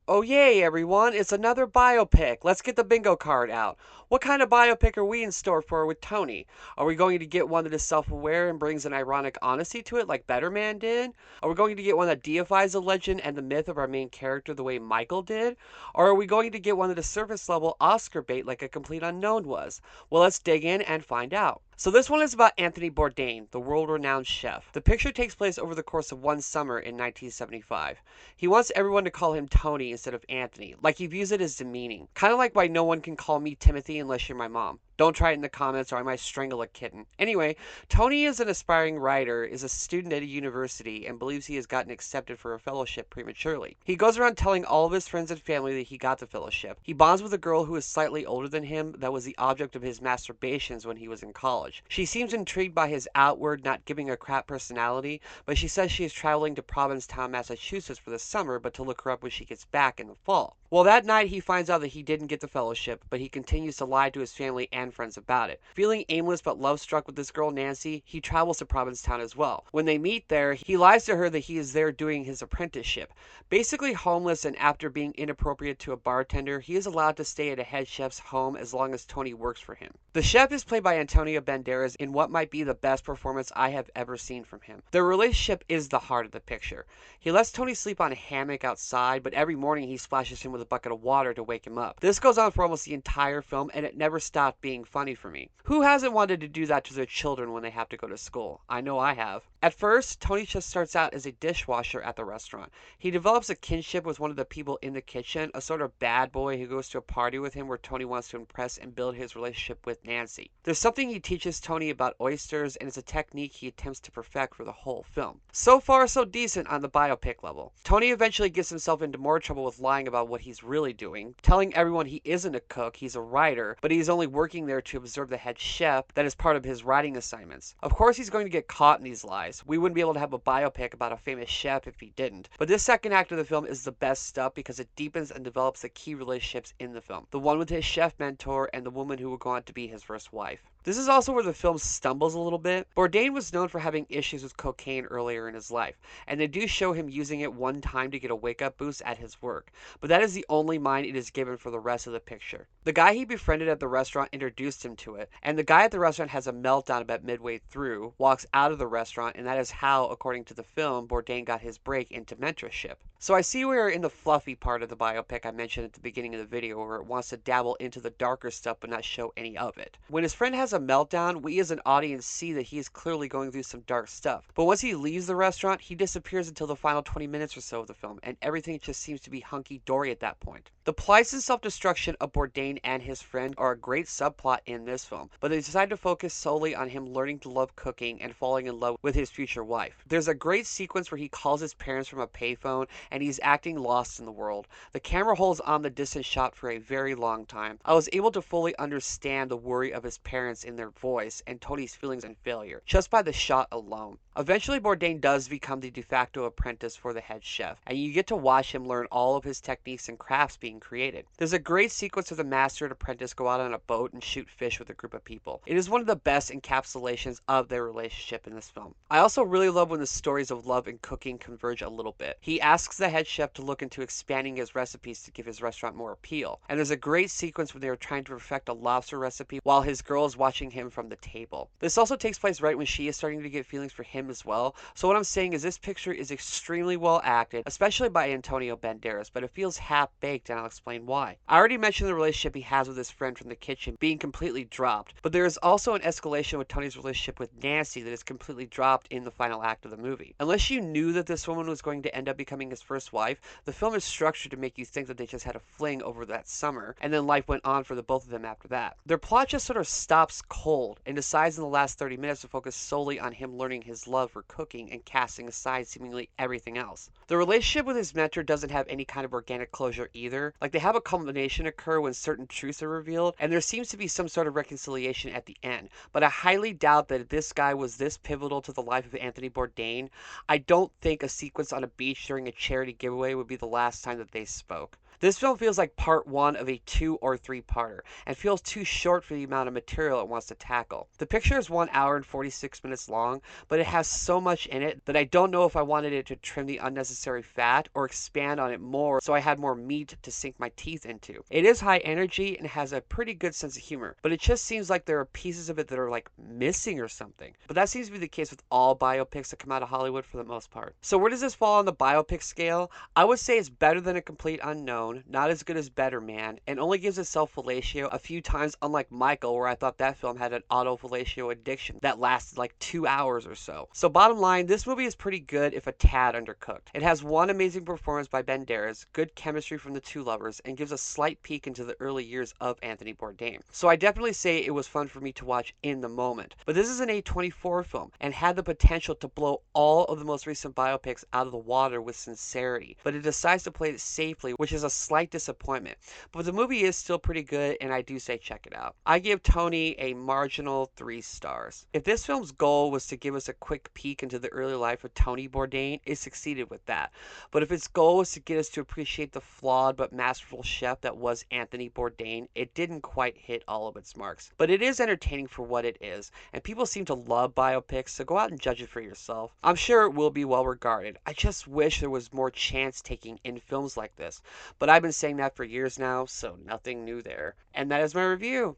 Oh yay, everyone, it's another biopic. Let's get the bingo card out. What kind of biopic are we in store for with Tony? Are we going to get one that is self-aware and brings an ironic honesty to it like Better Man did? Are we going to get one that deifies the legend and the myth of our main character the way Michael did? Or are we going to get one that is surface level Oscar bait like A Complete Unknown was? Well, let's dig in and find out. So this one is about Anthony Bourdain, the world-renowned chef. The picture takes place over the course of one summer in 1975. He wants everyone to call him Tony instead of Anthony, like he views it as demeaning. Kind of like why no one can call me Timothy unless you're my mom. Don't try it in the comments or I might strangle a kitten. Anyway, Tony is an aspiring writer, is a student at a university, and believes he has gotten accepted for a fellowship prematurely. He goes around telling all of his friends and family that he got the fellowship. He bonds with a girl who is slightly older than him that was the object of his masturbations when he was in college. She seems intrigued by his outward, not giving a crap personality, but she says she is traveling to Provincetown, Massachusetts for the summer, but to look her up when she gets back in the fall. Well, that night he finds out that he didn't get the fellowship, but he continues to lie to his family and friends about it. Feeling aimless but love-struck with this girl Nancy, he travels to Provincetown as well. When they meet there, he lies to her that he is there doing his apprenticeship. Basically homeless and after being inappropriate to a bartender, he is allowed to stay at a head chef's home as long as Tony works for him. The chef is played by Antonio Banderas in what might be the best performance I have ever seen from him. Their relationship is the heart of the picture. He lets Tony sleep on a hammock outside, but every morning he splashes him with a bucket of water to wake him up. This goes on for almost the entire film, and it never stopped being funny for me. Who hasn't wanted to do that to their children when they have to go to school? I know I have. At first, Tony just starts out as a dishwasher at the restaurant. He develops a kinship with one of the people in the kitchen, a sort of bad boy who goes to a party with him where Tony wants to impress and build his relationship with Nancy. There's something he teaches Tony about oysters, and it's a technique he attempts to perfect for the whole film. So far, so decent on the biopic level. Tony eventually gets himself into more trouble with lying about what he's really doing, telling everyone he isn't a cook, he's a writer, but he's only working there to observe the head chef that is part of his writing assignments. Of course he's going to get caught in these lies. We wouldn't be able to have a biopic about a famous chef if he didn't. But this second act of the film is the best stuff because it deepens and develops the key relationships in the film. The one with his chef mentor and the woman who will go on to be his first wife. This is also where the film stumbles a little bit. Bourdain was known for having issues with cocaine earlier in his life, and they do show him using it one time to get a wake-up boost at his work, but that is the only mind it is given for the rest of the picture. The guy he befriended at the restaurant introduced him to it, and the guy at the restaurant has a meltdown about midway through, walks out of the restaurant, and that is how, according to the film, Bourdain got his break into mentorship. So I see we're in the fluffy part of the biopic I mentioned at the beginning of the video where it wants to dabble into the darker stuff but not show any of it. When his friend has a meltdown, we as an audience see that he is clearly going through some dark stuff. But once he leaves the restaurant, he disappears until the final 20 minutes or so of the film, and everything just seems to be hunky-dory at that point. The plights and self-destruction of Bourdain and his friend are a great subplot in this film, but they decide to focus solely on him learning to love cooking and falling in love with his future wife. There's a great sequence where he calls his parents from a payphone and he's acting lost in the world. The camera holds on the distant shot for a very long time. I was able to fully understand the worry of his parents in their voice and Tony's feelings and failure, just by the shot alone. Eventually, Bourdain does become the de facto apprentice for the head chef, and you get to watch him learn all of his techniques and crafts being created. There's a great sequence of the master and apprentice go out on a boat and shoot fish with a group of people. It is one of the best encapsulations of their relationship in this film. I also really love when the stories of love and cooking converge a little bit. He asks the head chef to look into expanding his recipes to give his restaurant more appeal, and there's a great sequence where they are trying to perfect a lobster recipe while his girl is watching him from the table. This also takes place right when she is starting to get feelings for him as well, so what I'm saying is this picture is extremely well acted, especially by Antonio Banderas, but it feels half-baked and I'll explain why. I already mentioned the relationship he has with his friend from the kitchen being completely dropped, but there is also an escalation with Tony's relationship with Nancy that is completely dropped in the final act of the movie. Unless you knew that this woman was going to end up becoming his first wife, the film is structured to make you think that they just had a fling over that summer, and then life went on for the both of them after that. Their plot just sort of stops cold and decides in the last 30 minutes to focus solely on him learning his love for cooking and casting aside seemingly everything else. The relationship with his mentor doesn't have any kind of organic closure either. Like, they have a culmination occur when certain truths are revealed, and there seems to be some sort of reconciliation at the end, but I highly doubt that this guy was this pivotal to the life of Anthony Bourdain. I don't think a sequence on a beach during a charity giveaway would be the last time that they spoke. This film feels like part one of a 2 or 3-parter, and feels too short for the amount of material it wants to tackle. The picture is 1 hour and 46 minutes long, but it has so much in it that I don't know if I wanted it to trim the unnecessary fat or expand on it more so I had more meat to sink my teeth into. It is high energy and has a pretty good sense of humor, but it just seems like there are pieces of it that are like missing or something. But that seems to be the case with all biopics that come out of Hollywood for the most part. So where does this fall on the biopic scale? I would say it's better than A Complete Unknown, not as good as Better Man, and only gives itself fellatio a few times, unlike Michael, where I thought that film had an auto-fellatio addiction that lasted like 2 hours or so. So bottom line, this movie is pretty good if a tad undercooked. It has one amazing performance by Banderas, good chemistry from the two lovers, and gives a slight peek into the early years of Anthony Bourdain. So I definitely say it was fun for me to watch in the moment. But this is an A24 film, and had the potential to blow all of the most recent biopics out of the water with sincerity. But it decides to play it safely, which is a slight disappointment. But the movie is still pretty good, and I do say check it out. I give Tony a marginal 3 stars. If this film's goal was to give us a quick peek into the early life of Tony Bourdain, it succeeded with that. But if its goal was to get us to appreciate the flawed but masterful chef that was Anthony Bourdain, it didn't quite hit all of its marks. But it is entertaining for what it is, and people seem to love biopics, so go out and judge it for yourself. I'm sure it will be well regarded. I just wish there was more chance taking in films like this. But I've been saying that for years now, so nothing new there. And that is my review.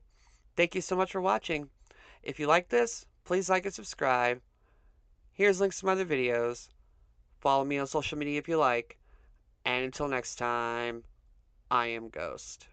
Thank you so much for watching. If you like this, please like and subscribe. Here's links to my other videos. Follow me on social media if you like. And until next time, I am Ghost.